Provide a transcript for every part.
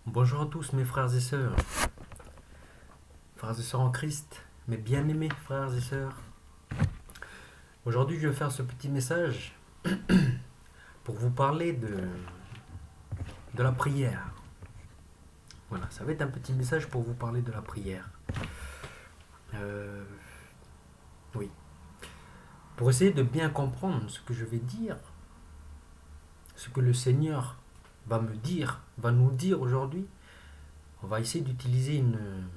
Bonjour à tous mes frères et sœurs en Christ, mes bien-aimés frères et sœurs. Aujourd'hui, je vais faire ce petit message pour vous parler de la prière. Voilà, ça va être un petit message pour vous parler de la prière. Euh, oui, pour essayer de bien comprendre ce que je vais dire, ce que le Seigneur va me dire, va nous dire aujourd'hui, on va essayer d'utiliser une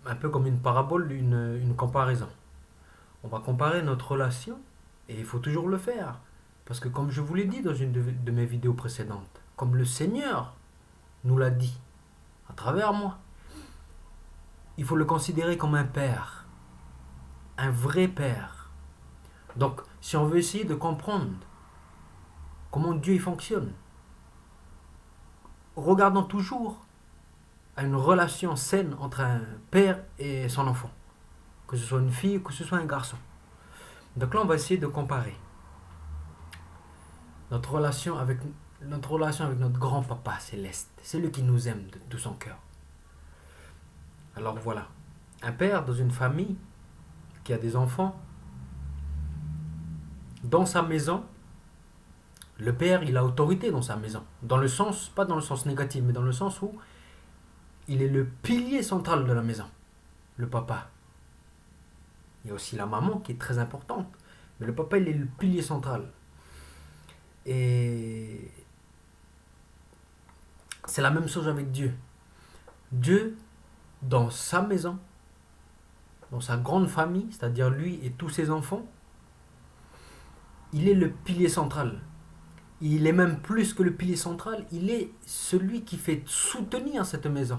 un peu comme une parabole, une comparaison. On va comparer notre relation, et il faut toujours le faire. Parce que comme je vous l'ai dit dans une de mes vidéos précédentes, comme le Seigneur nous l'a dit à travers moi, il faut le considérer comme un père, un vrai père. Donc, si on veut essayer de comprendre comment Dieu il fonctionne, regardons toujours à une relation saine entre un père et son enfant, que ce soit une fille ou que ce soit un garçon. Donc là, on va essayer de comparer notre relation avec notre grand-papa céleste, c'est lui qui nous aime de tout son cœur. Alors voilà, un père dans une famille qui a des enfants, dans sa maison, le père, il a autorité dans sa maison. Dans le sens, pas dans le sens négatif, mais dans le sens où il est le pilier central de la maison, le papa. Il y a aussi la maman qui est très importante, mais le papa, il est le pilier central. Et c'est la même chose avec Dieu. Dieu, dans sa maison, dans sa grande famille, c'est-à-dire lui et tous ses enfants, il est le pilier central. Il est même plus que le pilier central, il est celui qui fait soutenir cette maison.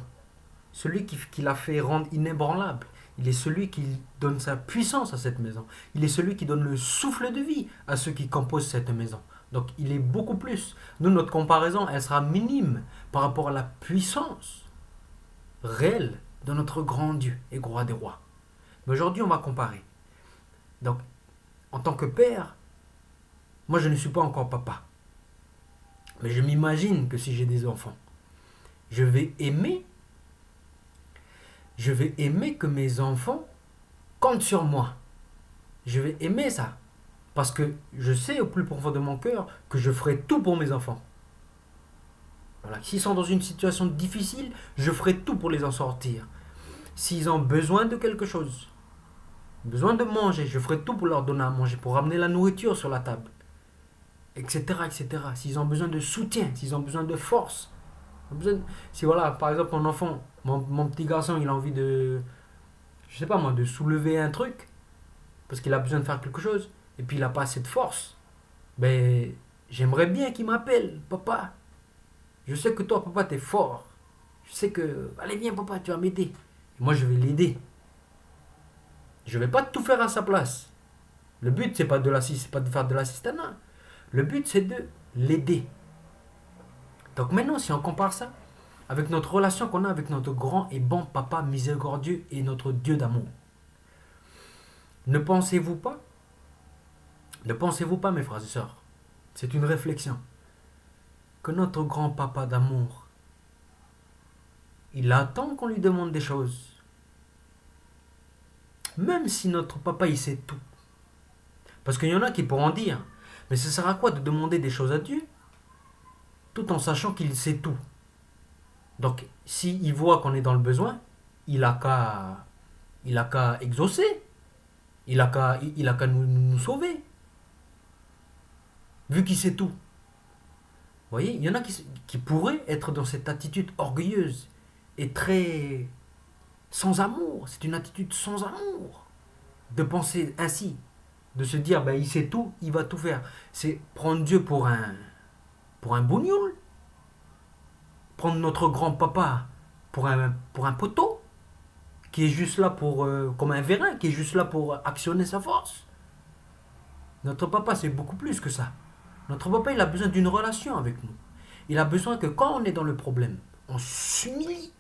Celui qui la fait rendre inébranlable. Il est celui qui donne sa puissance à cette maison. Il est celui qui donne le souffle de vie à ceux qui composent cette maison. Donc il est beaucoup plus. Nous, notre comparaison, elle sera minime par rapport à la puissance réelle de notre grand Dieu et roi des rois. Mais aujourd'hui, on va comparer. Donc, en tant que père, moi je ne suis pas encore papa. Mais je m'imagine que si j'ai des enfants, je vais aimer, je vais aimer que mes enfants comptent sur moi. Je vais aimer ça. Parce que je sais au plus profond de mon cœur que je ferai tout pour mes enfants. Voilà. S'ils sont dans une situation difficile, je ferai tout pour les en sortir. S'ils ont besoin de quelque chose, besoin de manger, je ferai tout pour leur donner à manger, pour ramener la nourriture sur la table, etc., etc. S'ils ont besoin de soutien, s'ils ont besoin de force, si voilà, par exemple, mon enfant, mon petit garçon, il a envie de, je sais pas moi, de soulever un truc, parce qu'il a besoin de faire quelque chose, et puis il n'a pas assez de force, ben, j'aimerais bien qu'il m'appelle, papa. Je sais que toi, papa, t'es fort. Je sais que, allez, viens, papa, tu vas m'aider. Et moi, je vais l'aider. Je vais pas tout faire à sa place. Le but, c'est pas de faire de l'assistanat. Le but, c'est de l'aider. Donc maintenant, si on compare ça avec notre relation qu'on a avec notre grand et bon papa miséricordieux et notre Dieu d'amour, ne pensez-vous pas, ne pensez-vous pas, mes frères et sœurs, c'est une réflexion, que notre grand papa d'amour, il attend qu'on lui demande des choses. Même si notre papa, il sait tout. Parce qu'il y en a qui pourront dire, mais ça sert à quoi de demander des choses à Dieu tout en sachant qu'il sait tout. Donc, s'il voit qu'on est dans le besoin, il a qu'à exaucer. Il a qu'à nous sauver. Vu qu'il sait tout. Vous voyez, il y en a qui pourraient être dans cette attitude orgueilleuse et très sans amour. C'est une attitude sans amour de penser ainsi, de se dire ben, il sait tout, il va tout faire. C'est prendre Dieu pour un bougnoul, prendre notre grand-papa pour un poteau qui est juste là pour comme un vérin, qui est juste là pour actionner sa force. Notre papa, c'est beaucoup plus que ça. Notre papa, il a besoin d'une relation avec nous. Il a besoin que quand on est dans le problème, on s'humilie.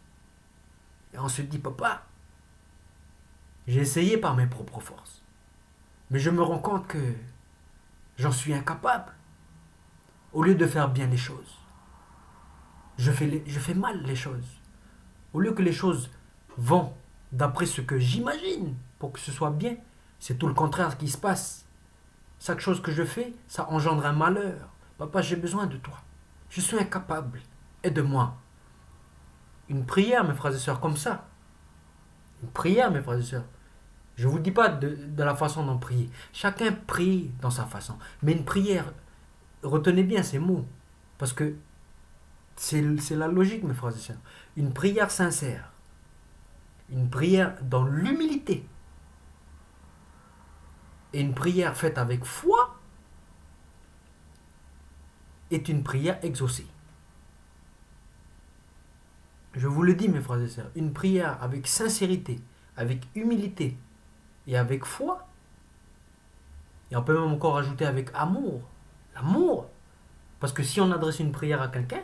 Et on se dit, papa, j'ai essayé par mes propres forces. Mais je me rends compte que j'en suis incapable. Au lieu de faire bien les choses. je fais mal les choses. Au lieu que les choses vont d'après ce que j'imagine pour que ce soit bien, c'est tout le contraire qui se passe. Chaque chose que je fais, ça engendre un malheur. Papa, j'ai besoin de toi. Je suis incapable. Aide-moi. Une prière, mes frères et sœurs, comme ça. Une prière, mes frères et sœurs. Je ne vous dis pas de la façon d'en prier. Chacun prie dans sa façon. Mais une prière, retenez bien ces mots. Parce que c'est la logique, mes frères et sœurs. Une prière sincère. Une prière dans l'humilité. Et une prière faite avec foi est une prière exaucée. Je vous le dis, mes frères et sœurs, une prière avec sincérité, avec humilité et avec foi, et on peut même encore ajouter avec amour. L'amour. Parce que si on adresse une prière à quelqu'un,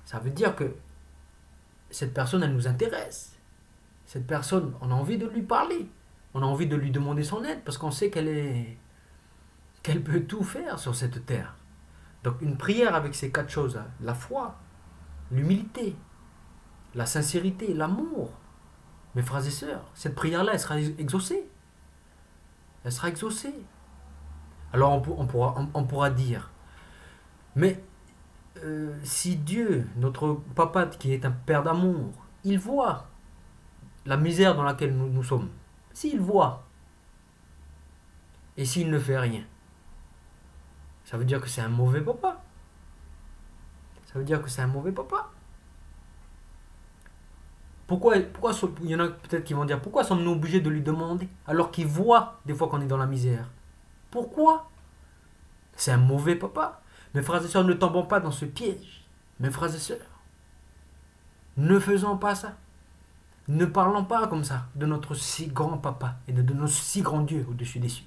ça veut dire que cette personne, elle nous intéresse. Cette personne, on a envie de lui parler. On a envie de lui demander son aide parce qu'on sait qu'elle peut tout faire sur cette terre. Donc une prière avec ces quatre choses, la foi, l'humilité, la sincérité, l'amour. Mes frères et sœurs, cette prière-là, elle sera exaucée. Elle sera exaucée. Alors on pourra dire, mais si Dieu, notre papa qui est un père d'amour, il voit la misère dans laquelle nous sommes, s'il voit, et s'il ne fait rien, ça veut dire que c'est un mauvais papa. Ça veut dire que c'est un mauvais papa. Pourquoi il y en a peut-être qui vont dire, pourquoi sommes-nous obligés de lui demander alors qu'il voit des fois qu'on est dans la misère? Pourquoi? C'est un mauvais papa. Mes frères et sœurs, ne tombons pas dans ce piège. Mes frères et sœurs, ne faisons pas ça. Ne parlons pas comme ça de notre si grand papa et de notre si grand Dieu au-dessus des cieux.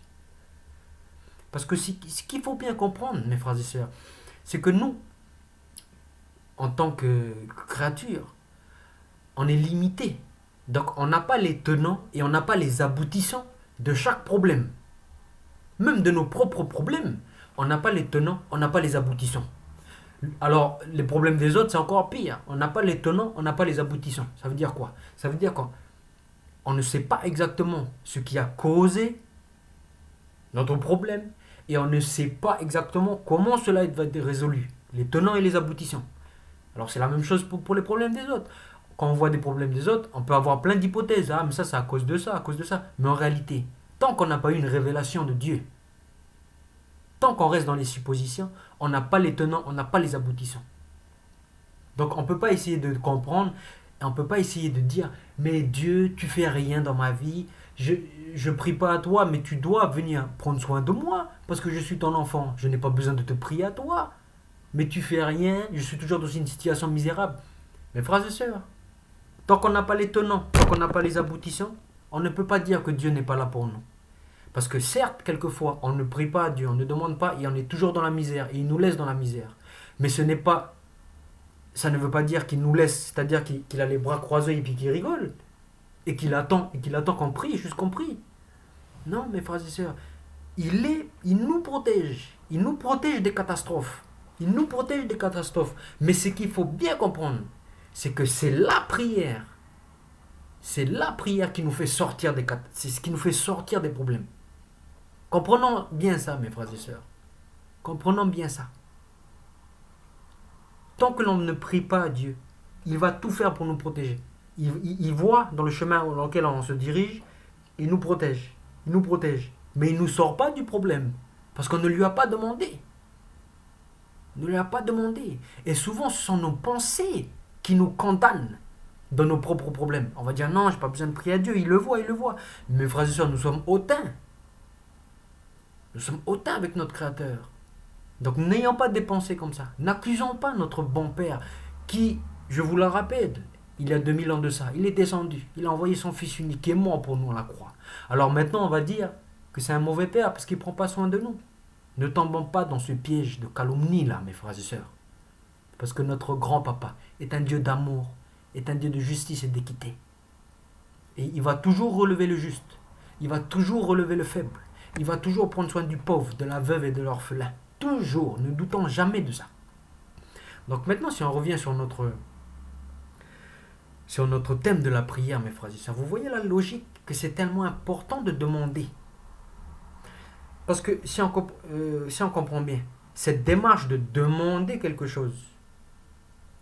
Parce que ce qu'il faut bien comprendre, mes frères et sœurs, c'est que nous, en tant que créatures, on est limité. Donc on n'a pas les tenants et on n'a pas les aboutissants de chaque problème. Même de nos propres problèmes, on n'a pas les tenants, on n'a pas les aboutissants. Alors les problèmes des autres, c'est encore pire. On n'a pas les tenants, on n'a pas les aboutissants. Ça veut dire quoi? Ça veut dire qu'on ne sait pas exactement ce qui a causé notre problème et on ne sait pas exactement comment cela va être résolu. Les tenants et les aboutissants. Alors c'est la même chose pour les problèmes des autres. Quand on voit des problèmes des autres, on peut avoir plein d'hypothèses. Ah, mais ça, c'est à cause de ça, à cause de ça. Mais en réalité, tant qu'on n'a pas eu une révélation de Dieu, tant qu'on reste dans les suppositions, on n'a pas les tenants, on n'a pas les aboutissants. Donc on ne peut pas essayer de comprendre, et on ne peut pas essayer de dire, mais Dieu, tu fais rien dans ma vie, je prie pas à toi, mais tu dois venir prendre soin de moi, parce que je suis ton enfant, je n'ai pas besoin de te prier à toi. Mais tu fais rien, je suis toujours dans une situation misérable. Mes frères et sœurs, tant qu'on n'a pas les tenants, tant qu'on n'a pas les aboutissants, on ne peut pas dire que Dieu n'est pas là pour nous. Parce que certes, quelquefois, on ne prie pas à Dieu, on ne demande pas et on est toujours dans la misère et il nous laisse dans la misère. Mais ça ne veut pas dire qu'il nous laisse, c'est-à-dire qu'il a les bras croisés et puis qu'il rigole et qu'il attend qu'on prie, juste qu'on prie. Non, mes frères et sœurs, il nous protège des catastrophes. Il nous protège des catastrophes. Mais ce qu'il faut bien comprendre, c'est que c'est la prière qui nous fait sortir c'est ce qui nous fait sortir des problèmes. Comprenons bien ça, mes frères et sœurs. Comprenons bien ça. Tant que l'on ne prie pas à Dieu, il va tout faire pour nous protéger. Il voit dans le chemin dans lequel on se dirige, il nous protège. Il nous protège. Mais il ne nous sort pas du problème. Parce qu'on ne lui a pas demandé. Il ne lui a pas demandé. Et souvent, ce sont nos pensées qui nous condamnent dans nos propres problèmes. On va dire non, je n'ai pas besoin de prier à Dieu, il le voit. Mais mes frères et sœurs, nous sommes hautains. Nous sommes hautains avec notre Créateur. Donc n'ayons pas des pensées comme ça. N'accusons pas notre bon Père qui, je vous le rappelle, il y a 2000 ans de ça, il est descendu, il a envoyé son Fils unique qui est mort pour nous à la croix. Alors maintenant on va dire que c'est un mauvais Père parce qu'il ne prend pas soin de nous. Ne tombons pas dans ce piège de calomnie là, mes frères et sœurs. Parce que notre grand papa est un Dieu d'amour, est un Dieu de justice et d'équité. Et il va toujours relever le juste. Il va toujours relever le faible. Il va toujours prendre soin du pauvre, de la veuve et de l'orphelin. Toujours, ne doutons jamais de ça. Donc maintenant, si on revient sur notre thème de la prière, mes frères et sœurs, vous voyez la logique que c'est tellement important de demander. Parce que si on comprend bien, cette démarche de demander quelque chose,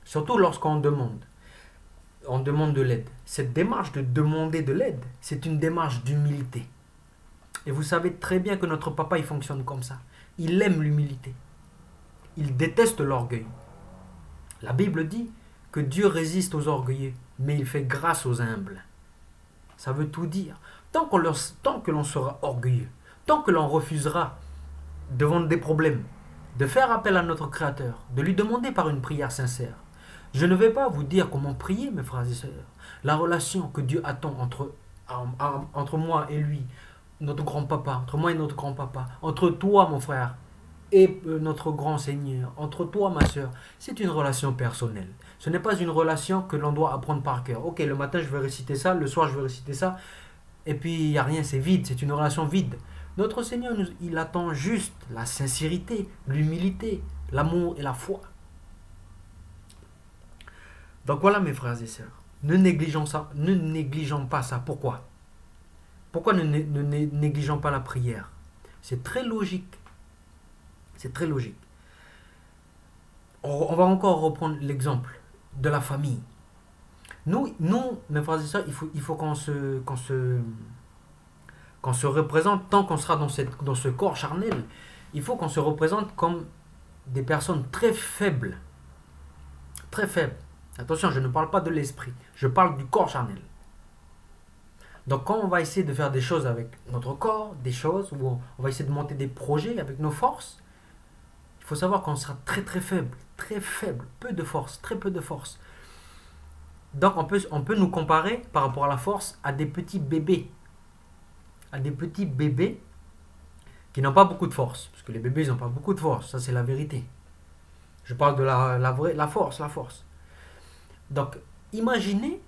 surtout lorsqu'on demande, on demande de l'aide. Cette démarche de demander de l'aide, c'est une démarche d'humilité. Et vous savez très bien que notre papa, il fonctionne comme ça. Il aime l'humilité. Il déteste l'orgueil. La Bible dit que Dieu résiste aux orgueilleux, mais il fait grâce aux humbles. Ça veut tout dire. Tant que l'on sera orgueilleux, tant que l'on refusera devant des problèmes, de faire appel à notre Créateur, de lui demander par une prière sincère. Je ne vais pas vous dire comment prier, mes frères et sœurs. La relation que Dieu attend entre moi et lui, notre grand-papa, entre moi et notre grand-papa, entre toi, mon frère, et notre grand Seigneur, entre toi, ma sœur, c'est une relation personnelle. Ce n'est pas une relation que l'on doit apprendre par cœur. Ok, le matin je vais réciter ça, le soir je vais réciter ça, et puis il n'y a rien, c'est vide, c'est une relation vide. Notre Seigneur, il attend juste la sincérité, l'humilité, l'amour et la foi. Donc voilà mes frères et sœurs, ne négligeons pas ça. Pourquoi? Pourquoi ne négligeons pas la prière? C'est très logique. C'est très logique. On va encore reprendre l'exemple de la famille. Nous mes frères et sœurs, il faut qu'on se représente, tant qu'on sera dans ce corps charnel, il faut qu'on se représente comme des personnes très faibles. Très faibles. Attention, je ne parle pas de l'esprit, je parle du corps charnel. Donc quand on va essayer de faire des choses avec notre corps, des choses où on va essayer de monter des projets avec nos forces, il faut savoir qu'on sera très faible, peu de force, très peu de force. Donc on peut nous comparer par rapport à la force à des petits bébés. À des petits bébés qui n'ont pas beaucoup de force. Parce que les bébés, ils n'ont pas beaucoup de force, ça c'est la vérité. Je parle de la force. Donc imaginez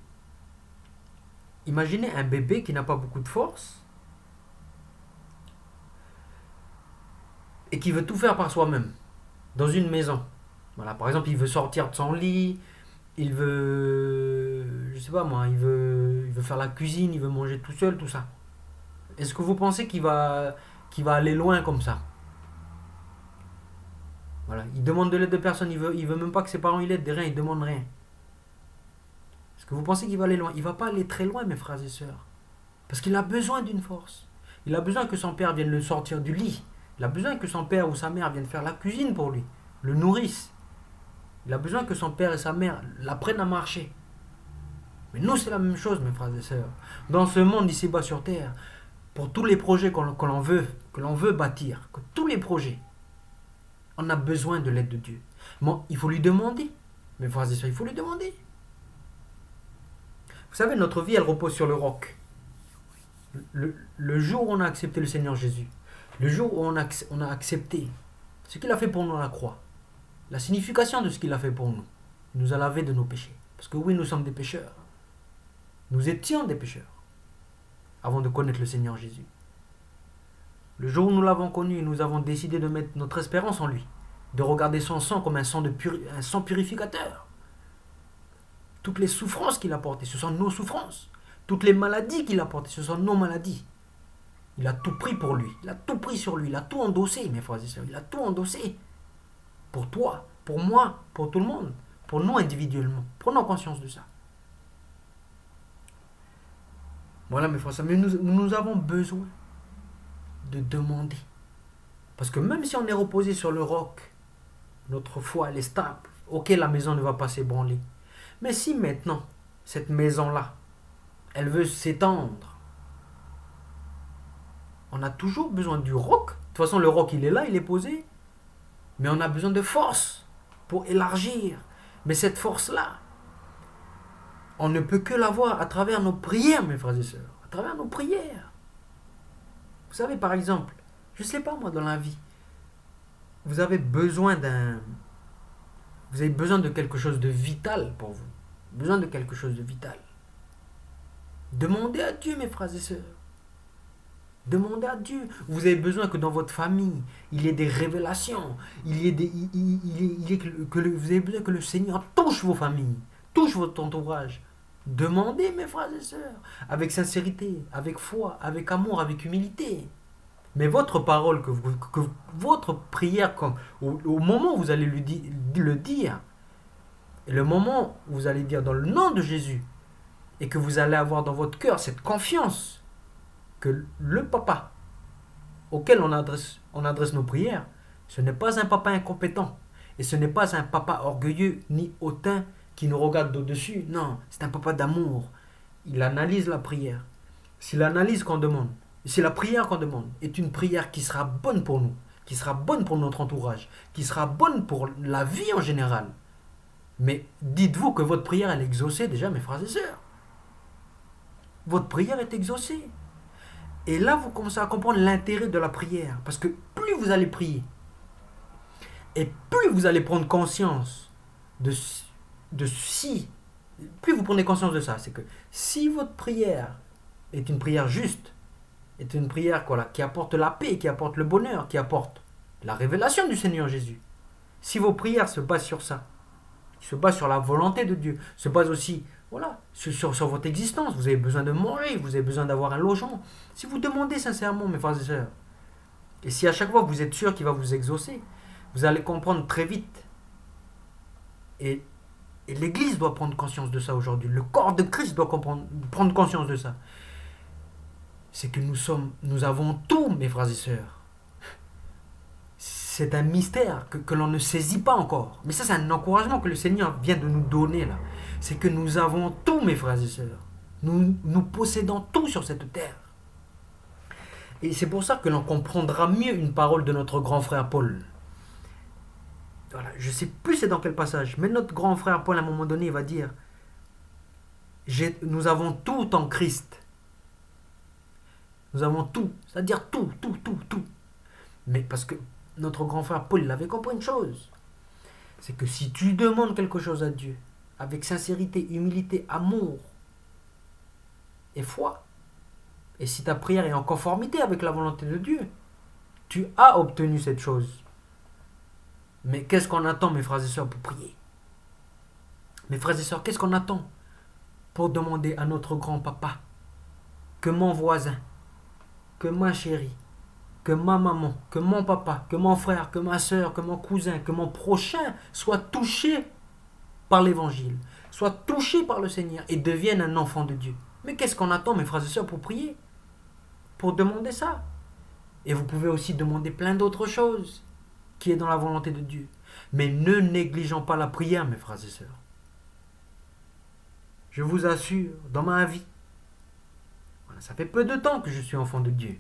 un bébé qui n'a pas beaucoup de force et qui veut tout faire par soi-même dans une maison. Voilà, par exemple, il veut sortir de son lit, il veut, je sais pas moi, il veut faire la cuisine, il veut manger tout seul, tout ça. Est-ce que vous pensez qu'il va aller loin comme ça? Voilà, il demande de l'aide de personne, il veut même pas que ses parents l'aident, de rien, il demande rien. Est-ce que vous pensez qu'il va aller loin? Il va pas aller très loin, mes frères et sœurs. Parce qu'il a besoin d'une force. Il a besoin que son père vienne le sortir du lit. Il a besoin que son père ou sa mère vienne faire la cuisine pour lui, le nourrisse. Il a besoin que son père et sa mère l'apprennent à marcher. Mais nous, c'est la même chose, mes frères et sœurs. Dans ce monde ici-bas sur terre, pour tous les projets que l'on veut bâtir, que tous les projets, on a besoin de l'aide de Dieu. Bon, il faut lui demander. Mes frères et sœurs, il faut lui demander. Vous savez, notre vie, elle repose sur le roc. Le jour où on a accepté le Seigneur Jésus, le jour où on a accepté ce qu'il a fait pour nous à la croix, la signification de ce qu'il a fait pour nous, il nous a lavé de nos péchés. Parce que oui, nous sommes des pécheurs. Nous étions des pécheurs avant de connaître le Seigneur Jésus. Le jour où nous l'avons connu, nous avons décidé de mettre notre espérance en lui, de regarder son sang comme un sang purificateur. Toutes les souffrances qu'il a portées, ce sont nos souffrances. Toutes les maladies qu'il a portées, ce sont nos maladies. Il a tout pris pour lui, il a tout pris sur lui, il a tout endossé, mes frères et sœurs, il a tout endossé. Pour toi, pour moi, pour tout le monde, pour nous individuellement. Prenons conscience de ça. Voilà mes frères et sœurs, mais nous avons besoin de demander. Parce que même si on est reposé sur le roc, notre foi elle est stable. Ok, la maison ne va pas s'ébranler. Mais si maintenant, cette maison-là, elle veut s'étendre, on a toujours besoin du roc. De toute façon, le roc, il est là, il est posé. Mais on a besoin de force pour élargir. Mais cette force-là, on ne peut que l'avoir à travers nos prières, mes frères et sœurs. À travers nos prières. Vous savez, par exemple, je ne sais pas moi, dans la vie, vous avez besoin de quelque chose de vital pour vous. Besoin de quelque chose de vital. Demandez à Dieu, mes frères et sœurs. Demandez à Dieu. Vous avez besoin que dans votre famille, il y ait des révélations. Il y ait des, il y ait vous avez besoin que le Seigneur touche vos familles, touche votre entourage. Demandez, mes frères et sœurs, avec sincérité, avec foi, avec amour, avec humilité. Mais votre parole, que votre prière, au moment où vous allez le dire, et le moment où vous allez dire dans le nom de Jésus, et que vous allez avoir dans votre cœur cette confiance que le papa auquel on adresse nos prières, ce n'est pas un papa incompétent, et ce n'est pas un papa orgueilleux ni hautain qui nous regarde d'au-dessus. Non, c'est un papa d'amour. Il analyse la prière. Si l'analyse qu'on demande, si la prière qu'on demande est une prière qui sera bonne pour nous, qui sera bonne pour notre entourage, qui sera bonne pour la vie en général, mais dites-vous que votre prière elle est exaucée déjà, mes frères et sœurs. Votre prière est exaucée. Et là, vous commencez à comprendre l'intérêt de la prière. Parce que plus vous allez prier, et plus vous allez prendre conscience de si, plus vous prenez conscience de ça, c'est que si votre prière est une prière juste, est une prière qui apporte la paix, qui apporte le bonheur, qui apporte la révélation du Seigneur Jésus, si vos prières se basent sur ça, se basent sur la volonté de Dieu, se basent aussi sur votre existence, vous avez besoin de manger, vous avez besoin d'avoir un logement, si vous demandez sincèrement, mes frères et sœurs, et si à chaque fois vous êtes sûr qu'il va vous exaucer, vous allez comprendre très vite. Et l'Église doit prendre conscience de ça aujourd'hui. Le corps de Christ doit prendre conscience de ça. C'est que nous avons tout, mes frères et sœurs. C'est un mystère que l'on ne saisit pas encore. Mais ça, c'est un encouragement que le Seigneur vient de nous donner là. C'est que nous avons tout, mes frères et sœurs. Nous possédons tout sur cette terre. Et c'est pour ça que l'on comprendra mieux une parole de notre grand frère Paul. Voilà, je ne sais plus c'est dans quel passage, mais notre grand frère Paul, à un moment donné, il va dire nous avons tout en Christ. Nous avons tout, c'est-à-dire tout. Mais parce que notre grand frère Paul, il avait compris une chose. C'est que si tu demandes quelque chose à Dieu, avec sincérité, humilité, amour et foi, et si ta prière est en conformité avec la volonté de Dieu, tu as obtenu cette chose. Mais qu'est-ce qu'on attend, mes frères et sœurs, pour prier? Mes frères et sœurs, qu'est-ce qu'on attend pour demander à notre grand-papa que mon voisin, que ma chérie, que ma maman, que mon papa, que mon frère, que ma sœur, que mon cousin, que mon prochain soit touché par l'évangile, soit touché par le Seigneur et devienne un enfant de Dieu? Mais qu'est-ce qu'on attend, mes frères et sœurs, pour prier? Pour demander ça. Et vous pouvez aussi demander plein d'autres choses qui est dans la volonté de Dieu. Mais ne négligeons pas la prière, mes frères et sœurs. Je vous assure, dans ma vie, ça fait peu de temps que je suis enfant de Dieu,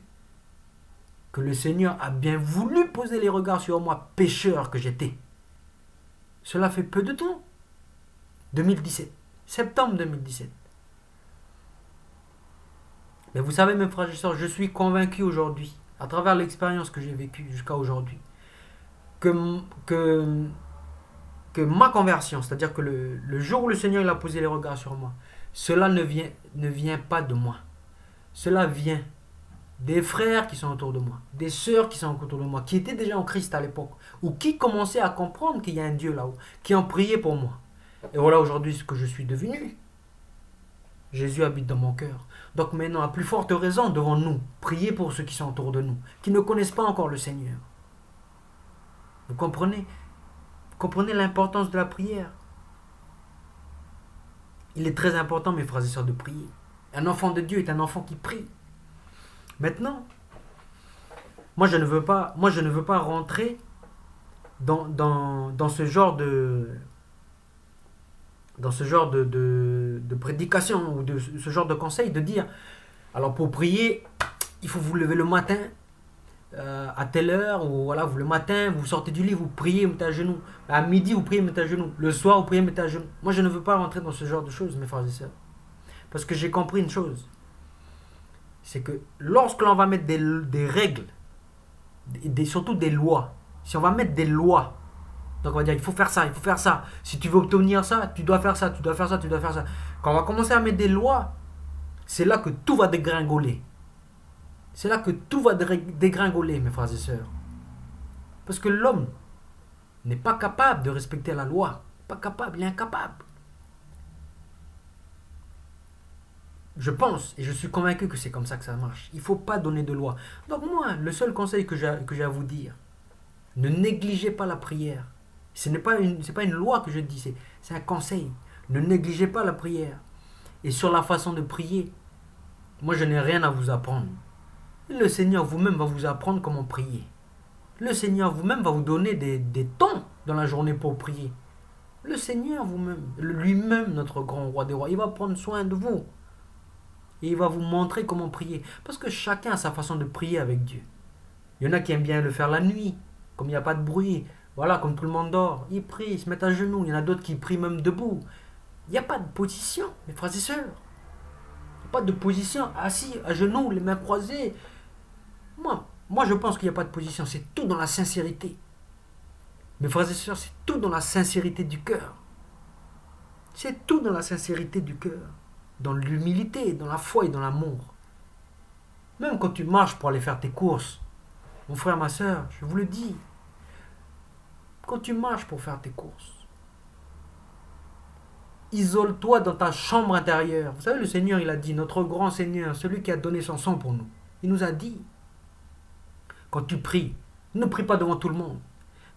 que le Seigneur a bien voulu poser les regards sur moi, pécheur que j'étais. Cela fait peu de temps. 2017. Septembre 2017. Mais vous savez, mes frères et sœurs, je suis convaincu aujourd'hui, à travers l'expérience que j'ai vécue jusqu'à aujourd'hui, que ma conversion, c'est-à-dire que le jour où le Seigneur il a posé les regards sur moi, cela ne vient pas de moi. Cela vient des frères qui sont autour de moi, des sœurs qui sont autour de moi, qui étaient déjà en Christ à l'époque, ou qui commençaient à comprendre qu'il y a un Dieu là-haut, qui ont prié pour moi. Et voilà aujourd'hui ce que je suis devenu. Jésus habite dans mon cœur. Donc maintenant, à plus forte raison, devons-nous prier pour ceux qui sont autour de nous, qui ne connaissent pas encore le Seigneur. Vous comprenez? Vous comprenez l'importance de la prière? Il est très important, mes frères et sœurs, de prier. Un enfant de Dieu est un enfant qui prie. Maintenant, moi je ne veux pas rentrer dans ce genre de prédication ou de ce genre de conseil de dire alors pour prier il faut vous lever le matin à telle heure, ou voilà, le matin vous sortez du lit, vous priez, vous mettez à genoux, à midi vous priez, vous mettez à genoux, le soir vous priez, vous mettez à genoux. Moi je ne veux pas rentrer dans ce genre de choses, mes frères et sœurs, parce que j'ai compris une chose, c'est que lorsque l'on va mettre des règles, surtout des lois, si on va mettre des lois, donc on va dire il faut faire ça, si tu veux obtenir ça, tu dois faire ça, tu dois faire ça, tu dois faire ça. Quand on va commencer à mettre des lois, c'est là que tout va dégringoler. C'est là que tout va dégringoler, mes frères et sœurs. Parce que l'homme n'est pas capable de respecter la loi. Pas capable, il est incapable. Je pense et je suis convaincu que c'est comme ça que ça marche. Il ne faut pas donner de loi. Donc moi, le seul conseil que j'ai à vous dire, ne négligez pas la prière. Ce n'est pas une loi que je dis, c'est un conseil. Ne négligez pas la prière. Et sur la façon de prier, moi je n'ai rien à vous apprendre. Le Seigneur vous-même va vous apprendre comment prier. Le Seigneur vous-même va vous donner des temps dans la journée pour prier. Le Seigneur vous-même, lui-même, notre grand roi des rois, il va prendre soin de vous. Et il va vous montrer comment prier. Parce que chacun a sa façon de prier avec Dieu. Il y en a qui aiment bien le faire la nuit, comme il n'y a pas de bruit. Voilà, comme tout le monde dort. Ils prient, ils se mettent à genoux. Il y en a d'autres qui prient même debout. Il n'y a pas de position, mes frères et sœurs. Il n'y a pas de position assis, à genoux, les mains croisées. Moi je pense qu'il n'y a pas de position. C'est tout dans la sincérité. Mes frères et sœurs, c'est tout dans la sincérité du cœur. C'est tout dans la sincérité du cœur. Dans l'humilité, dans la foi et dans l'amour. Même quand tu marches pour aller faire tes courses, mon frère, ma soeur, je vous le dis, quand tu marches pour faire tes courses, isole-toi dans ta chambre intérieure. Vous savez, le Seigneur, il a dit, notre grand Seigneur, celui qui a donné son sang pour nous, il nous a dit, quand tu pries, ne prie pas devant tout le monde,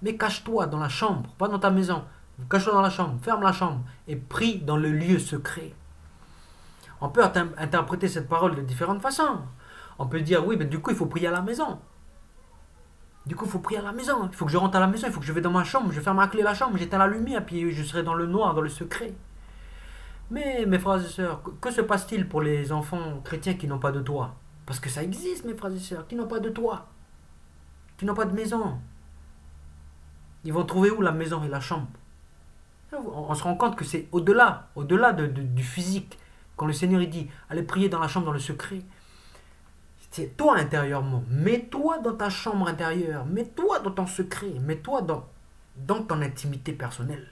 mais cache-toi dans la chambre, pas dans ta maison, cache-toi dans la chambre, ferme la chambre et prie dans le lieu secret. On peut interpréter cette parole de différentes façons. On peut dire, oui, mais du coup, il faut prier à la maison. Du coup, il faut prier à la maison. Il faut que je rentre à la maison, il faut que je vais dans ma chambre, je ferme ma clé la chambre, j'éteins la lumière, puis je serai dans le noir, dans le secret. Mais, mes frères et sœurs, que se passe-t-il pour les enfants chrétiens qui n'ont pas de toit? Parce que ça existe, mes frères et sœurs, qui n'ont pas de toit, qui n'ont pas de maison. Ils vont trouver où la maison et la chambre? On se rend compte que c'est au-delà du physique. Quand le Seigneur il dit, allez prier dans la chambre, dans le secret, c'est toi intérieurement. Mets-toi dans ta chambre intérieure. Mets-toi dans ton secret. Mets-toi dans ton intimité personnelle.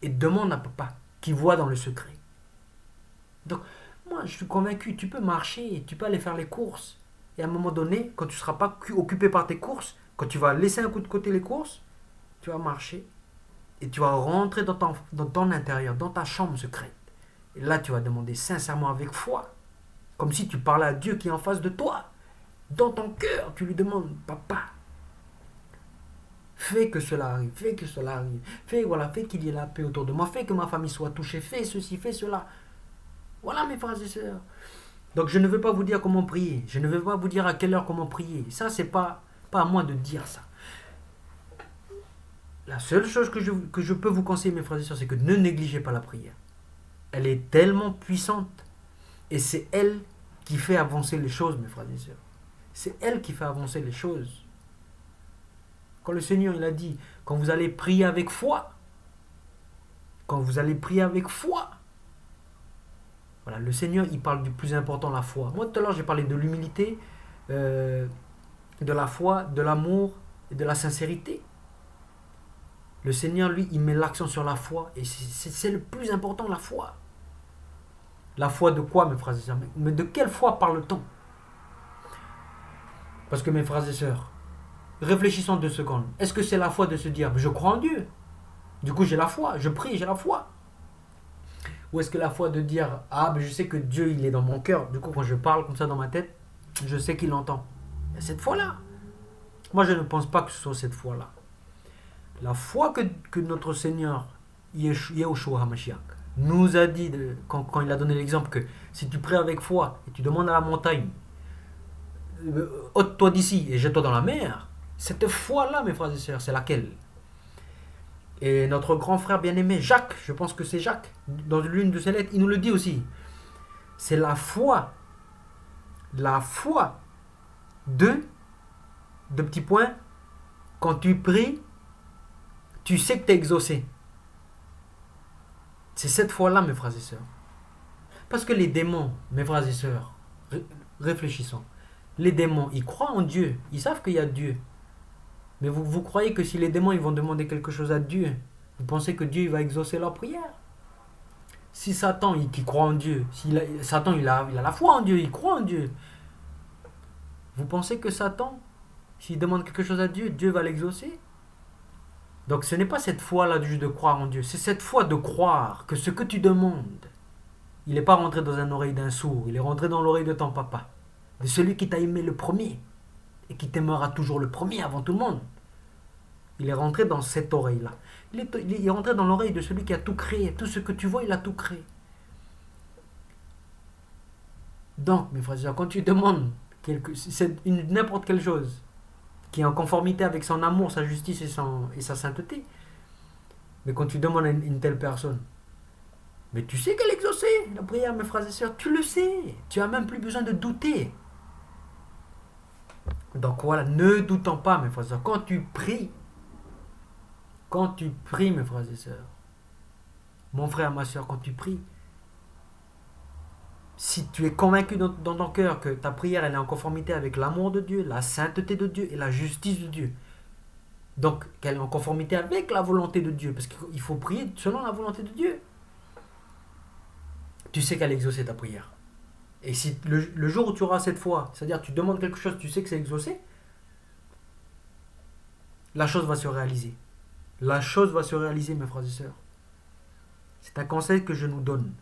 Et demande à papa qui voit dans le secret. Donc, moi, je suis convaincu, tu peux marcher, tu peux aller faire les courses. Et à un moment donné, quand tu ne seras pas occupé par tes courses, quand tu vas laisser un coup de côté les courses, tu vas marcher et tu vas rentrer dans ton intérieur, dans ta chambre secrète. Et là, tu vas demander sincèrement avec foi, comme si tu parlais à Dieu qui est en face de toi. Dans ton cœur, tu lui demandes, papa, fais que cela arrive, fais que cela arrive. Fais qu'il y ait la paix autour de moi, fais que ma famille soit touchée, fais ceci, fais cela. Voilà mes frères et sœurs. Donc je ne veux pas vous dire comment prier, je ne veux pas vous dire à quelle heure comment prier. Ça, c'est pas à moi de dire ça. La seule chose que je peux vous conseiller, mes frères et sœurs, c'est que ne négligez pas la prière. Elle est tellement puissante. Et c'est elle qui fait avancer les choses, mes frères et sœurs. C'est elle qui fait avancer les choses. Quand le Seigneur, il a dit, quand vous allez prier avec foi, voilà, le Seigneur, il parle du plus important, la foi. Moi, tout à l'heure, j'ai parlé de l'humilité, de la foi, de l'amour et de la sincérité. Le Seigneur, lui, il met l'accent sur la foi. Et c'est le plus important, la foi. La foi de quoi, mes frères et sœurs? Mais de quelle foi parle-t-on? Parce que, mes frères et sœurs, réfléchissons 2 secondes. Est-ce que c'est la foi de se dire, je crois en Dieu, du coup j'ai la foi, je prie, j'ai la foi? Ou est-ce que la foi de dire, je sais que Dieu, il est dans mon cœur, du coup quand je parle comme ça dans ma tête, je sais qu'il entend? Il y a cette foi-là. Moi, je ne pense pas que ce soit cette foi-là. La foi que notre Seigneur, Yeshua HaMashiach, nous a dit, quand il a donné l'exemple que si tu pries avec foi et tu demandes à la montagne, ôte-toi d'ici et jette-toi dans la mer, cette foi-là, mes frères et sœurs, c'est laquelle? Et notre grand frère bien-aimé, Jacques, je pense que c'est Jacques, dans l'une de ses lettres, il nous le dit aussi. C'est la foi de petits points, quand tu pries, tu sais que tu es exaucé. C'est cette foi-là, mes frères et sœurs. Parce que les démons, mes frères et sœurs, réfléchissons. Les démons, ils croient en Dieu. Ils savent qu'il y a Dieu. Mais vous croyez que si les démons ils vont demander quelque chose à Dieu, vous pensez que Dieu il va exaucer leur prière? Si Satan qui croit en Dieu, Satan il a la foi en Dieu, il croit en Dieu. Vous pensez que Satan, s'il demande quelque chose à Dieu, Dieu va l'exaucer? Donc ce n'est pas cette foi-là juste de croire en Dieu, c'est cette foi de croire que ce que tu demandes, il n'est pas rentré dans une oreille d'un sourd, il est rentré dans l'oreille de ton papa, de celui qui t'a aimé le premier et qui t'aimera toujours le premier avant tout le monde. Il est rentré dans cette oreille-là. Il est rentré dans l'oreille de celui qui a tout créé. Tout ce que tu vois, il a tout créé. Donc, mes frères et sœurs, quand tu demandes n'importe quelle chose qui est en conformité avec son amour, sa justice et sa sainteté, mais quand tu demandes à une telle personne, mais tu sais qu'elle exaucée, la prière, mes frères et sœurs, tu le sais. Tu n'as même plus besoin de douter. Donc voilà, ne doutons pas, mes frères et sœurs, quand tu pries, mes frères et sœurs, mon frère, ma sœur, quand tu pries, si tu es convaincu dans ton cœur que ta prière elle est en conformité avec l'amour de Dieu, la sainteté de Dieu et la justice de Dieu, donc qu'elle est en conformité avec la volonté de Dieu, parce qu'il faut prier selon la volonté de Dieu, tu sais qu'elle a exaucé ta prière. Et si le jour où tu auras cette foi, c'est-à-dire tu demandes quelque chose, tu sais que c'est exaucé, la chose va se réaliser. La chose va se réaliser, mes frères et sœurs. C'est un conseil que je nous donne.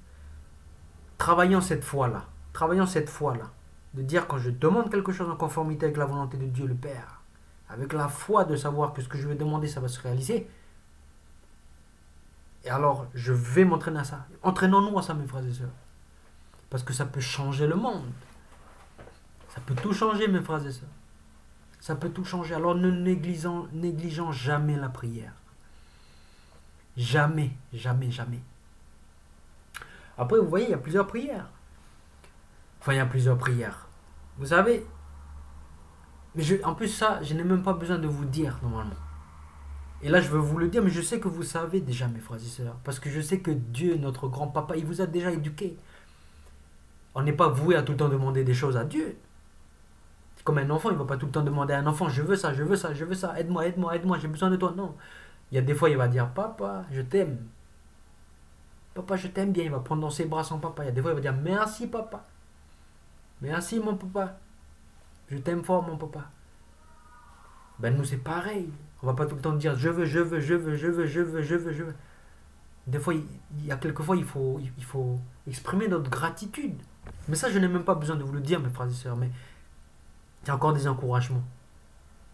Travaillons cette foi-là. Travaillons cette foi-là. De dire quand je demande quelque chose en conformité avec la volonté de Dieu le Père, avec la foi de savoir que ce que je vais demander, ça va se réaliser. Et alors, je vais m'entraîner à ça. Entraînons-nous à ça, mes frères et sœurs. Parce que ça peut changer le monde. Ça peut tout changer, mes frères et sœurs. Ça peut tout changer. Alors ne négligeons jamais la prière. Jamais, jamais, jamais. Après, vous voyez, il y a plusieurs prières. Enfin, il y a plusieurs prières. Vous savez, en plus ça, je n'ai même pas besoin de vous dire normalement. Et là, je veux vous le dire, mais je sais que vous savez déjà, mes frères et sœurs. Parce que je sais que Dieu, notre grand papa, il vous a déjà éduqué. On n'est pas voué à tout le temps demander des choses à Dieu. C'est comme un enfant, il ne va pas tout le temps demander à un enfant, je veux ça, je veux ça, je veux ça, aide-moi, aide-moi, aide-moi, j'ai besoin de toi. Non. Il y a des fois, il va dire, papa, je t'aime. Papa, je t'aime bien. Il va prendre dans ses bras son papa. Il y a des fois, il va dire, merci papa. Merci mon papa. Je t'aime fort mon papa. Ben nous, c'est pareil. On va pas tout le temps dire, je veux, je veux, je veux, je veux, je veux, je veux, je veux. Des fois, il y a quelques fois, il faut exprimer notre gratitude. Mais ça, je n'ai même pas besoin de vous le dire, mes frères et sœurs. Mais il y a encore des encouragements.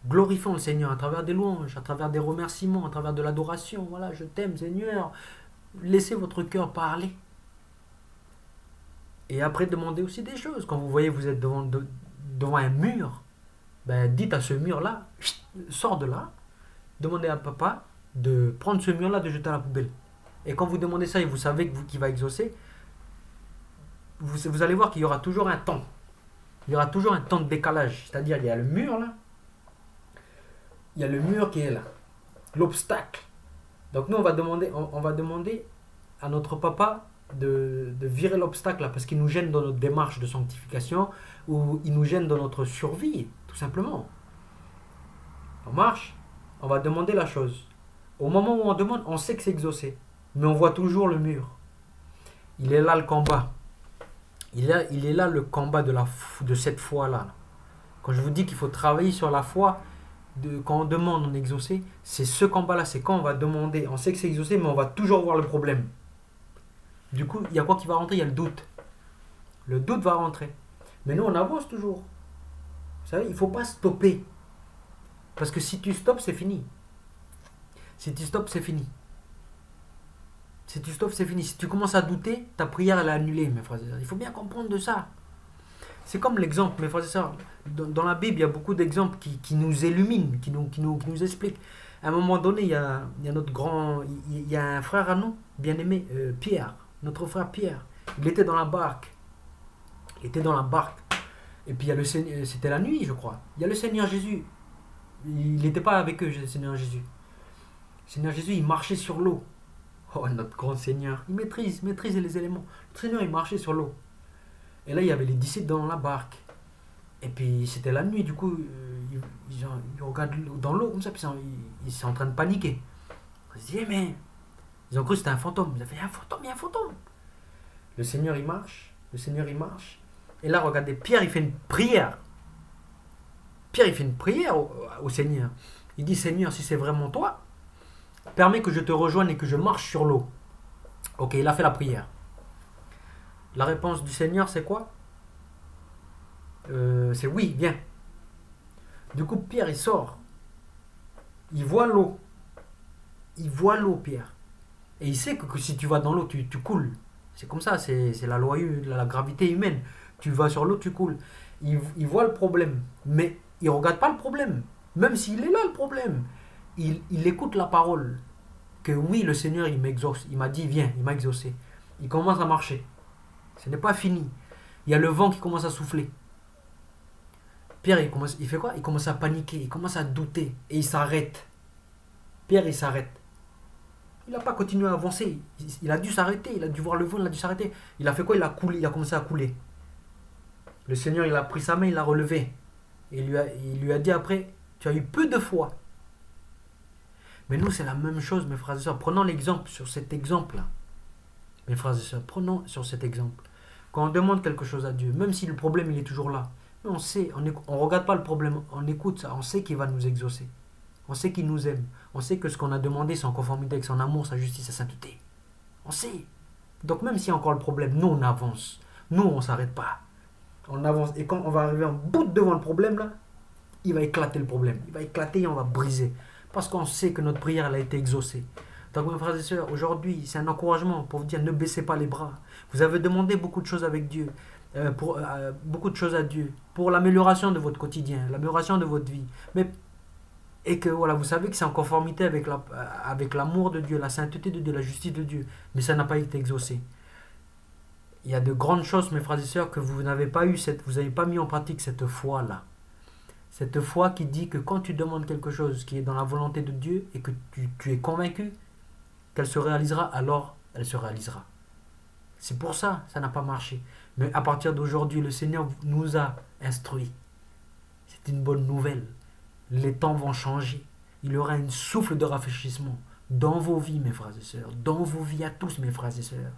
Glorifions le Seigneur à travers des louanges, à travers des remerciements, à travers de l'adoration. Voilà, je t'aime, Seigneur. Laissez votre cœur parler. Et après, demandez aussi des choses. Quand vous voyez que vous êtes devant un mur, ben, dites à ce mur-là, sors de là. Demandez à papa de prendre ce mur-là, de jeter à la poubelle. Et quand vous demandez ça et vous savez qu'il va exaucer, vous allez voir qu'il y aura toujours un temps. Il y aura toujours un temps de décalage. C'est-à-dire, il y a le mur là. Il y a le mur qui est là. L'obstacle. Donc nous, on va demander à notre papa de virer l'obstacle là, parce qu'il nous gêne dans notre démarche de sanctification ou il nous gêne dans notre survie, tout simplement. On marche, on va demander la chose. Au moment où on demande, on sait que c'est exaucé, mais on voit toujours le mur. Il est là le combat. Il est là le combat de cette foi-là. Quand je vous dis qu'il faut travailler sur la foi, quand on demande, on est exaucé, c'est ce combat-là, c'est quand on va demander, on sait que c'est exaucé, mais on va toujours voir le problème. Du coup, il y a quoi qui va rentrer? Il y a le doute. Le doute va rentrer. Mais nous, on avance toujours. Vous savez, il ne faut pas stopper. Parce que si tu stoppes, c'est fini. Si tu stoppes, c'est fini. Si tu stoppes, c'est fini. Si tu commences à douter, ta prière, elle est annulée, mes frères et sœurs. Il faut bien comprendre de ça. C'est comme l'exemple, mes frères et sœurs. Dans la Bible, il y a beaucoup d'exemples qui nous illuminent, qui nous expliquent. À un moment donné, il y a notre grand... Il y a un frère à nous, bien-aimé, Pierre. Notre frère Pierre. Il était dans la barque. Et puis, il y a le Seigneur... C'était la nuit, je crois. Il y a le Seigneur Jésus. Il n'était pas avec eux, le Seigneur Jésus. Le Seigneur Jésus, il marchait sur l'eau. Oh, notre grand Seigneur. Il maîtrise les éléments. Le Seigneur, il marchait sur l'eau. Et là, il y avait les disciples dans la barque. Et puis, c'était la nuit, du coup, ils regardent dans l'eau comme ça, puis ils sont en train de paniquer. Ils se disent, mais... Ils ont cru que c'était un fantôme. Ils ont fait, il y a un fantôme. Le Seigneur, il marche. Et là, regardez, Pierre, il fait une prière. Pierre, il fait une prière au Seigneur. Il dit, Seigneur, si c'est vraiment toi, permets que je te rejoigne et que je marche sur l'eau. Ok, il a fait la prière. La réponse du Seigneur, c'est quoi? C'est oui, viens. Du coup, Pierre, il sort. Il voit l'eau. Il voit l'eau, Pierre. Et il sait que si tu vas dans l'eau, tu coules. C'est comme ça, c'est la loi, la gravité humaine. Tu vas sur l'eau, tu coules. Il voit le problème. Mais il ne regarde pas le problème. Même s'il est là, le problème. Il écoute la parole. Que oui, le Seigneur, il m'exauce. Il m'a dit, viens, il m'a exaucé. Il commence à marcher. Ce n'est pas fini. Il y a le vent qui commence à souffler. Pierre, il fait quoi? Il commence à paniquer, il commence à douter. Et il s'arrête. Pierre, il s'arrête. Il n'a pas continué à avancer. Il a dû s'arrêter. Il a dû voir le vent, il a dû s'arrêter. Il a fait quoi? Il a coulé, il a commencé à couler. Le Seigneur, il a pris sa main, il l'a relevé. Et il lui a dit après, tu as eu peu de foi. Mais nous, c'est la même chose, mes frères et sœurs. Prenons l'exemple sur cet exemple-là. Mes frères et sœurs, prenons sur cet exemple. Quand on demande quelque chose à Dieu, même si le problème, il est toujours là, mais on sait, on ne regarde pas le problème, on écoute ça, on sait qu'il va nous exaucer. On sait qu'il nous aime. On sait que ce qu'on a demandé, c'est en conformité avec son amour, sa justice, sa sainteté. On sait. Donc même s'il y a encore le problème, nous, on avance. Nous, on ne s'arrête pas. On avance. Et quand on va arriver en bout devant le problème, là, il va éclater le problème. Il va éclater et on va briser. Parce qu'on sait que notre prière, elle a été exaucée. Donc, mes frères et sœurs, aujourd'hui, c'est un encouragement pour vous dire, ne baissez pas les bras. Vous avez demandé beaucoup de choses avec Dieu, beaucoup de choses à Dieu, pour l'amélioration de votre quotidien, l'amélioration de votre vie. Et que voilà, vous savez que c'est en conformité avec l'amour de Dieu, la sainteté de Dieu, la justice de Dieu. Mais ça n'a pas été exaucé. Il y a de grandes choses, mes frères et sœurs, que vous n'avez pas eu, vous n'avez pas mis en pratique cette foi-là. Cette foi qui dit que quand tu demandes quelque chose qui est dans la volonté de Dieu et que tu es convaincu qu'elle se réalisera, alors elle se réalisera. C'est pour ça, ça n'a pas marché. Mais à partir d'aujourd'hui, le Seigneur nous a instruits. C'est une bonne nouvelle. Les temps vont changer. Il y aura un souffle de rafraîchissement dans vos vies, mes frères et sœurs, dans vos vies à tous, mes frères et sœurs.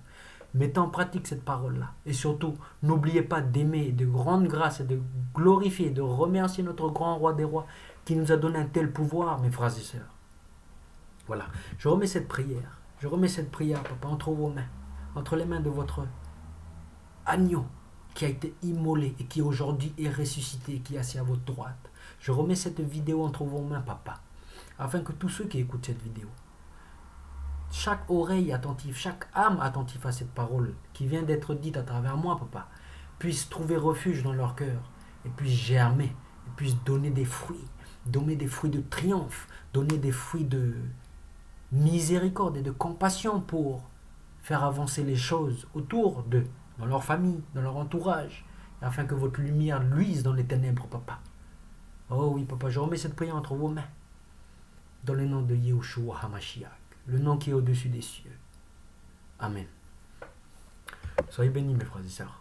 Mettez en pratique cette parole-là. Et surtout, n'oubliez pas d'aimer, de rendre grâce et de glorifier, de remercier notre grand roi des rois qui nous a donné un tel pouvoir, mes frères et sœurs. Voilà. Je remets cette prière. Je remets cette prière, papa, entre vos mains. Entre les mains de votre agneau qui a été immolé et qui aujourd'hui est ressuscité, qui est assis à votre droite. Je remets cette vidéo entre vos mains, papa, afin que tous ceux qui écoutent cette vidéo, chaque oreille attentive, chaque âme attentive à cette parole qui vient d'être dite à travers moi, papa, puisse trouver refuge dans leur cœur et puisse germer, et puisse donner des fruits de triomphe, donner des fruits de miséricorde et de compassion pour faire avancer les choses autour d'eux, dans leur famille, dans leur entourage, afin que votre lumière luise dans les ténèbres, papa. Oh oui, papa, je remets cette prière entre vos mains. Dans le nom de Yahushua HaMashiach, le nom qui est au-dessus des cieux. Amen. Soyez bénis, mes frères et sœurs.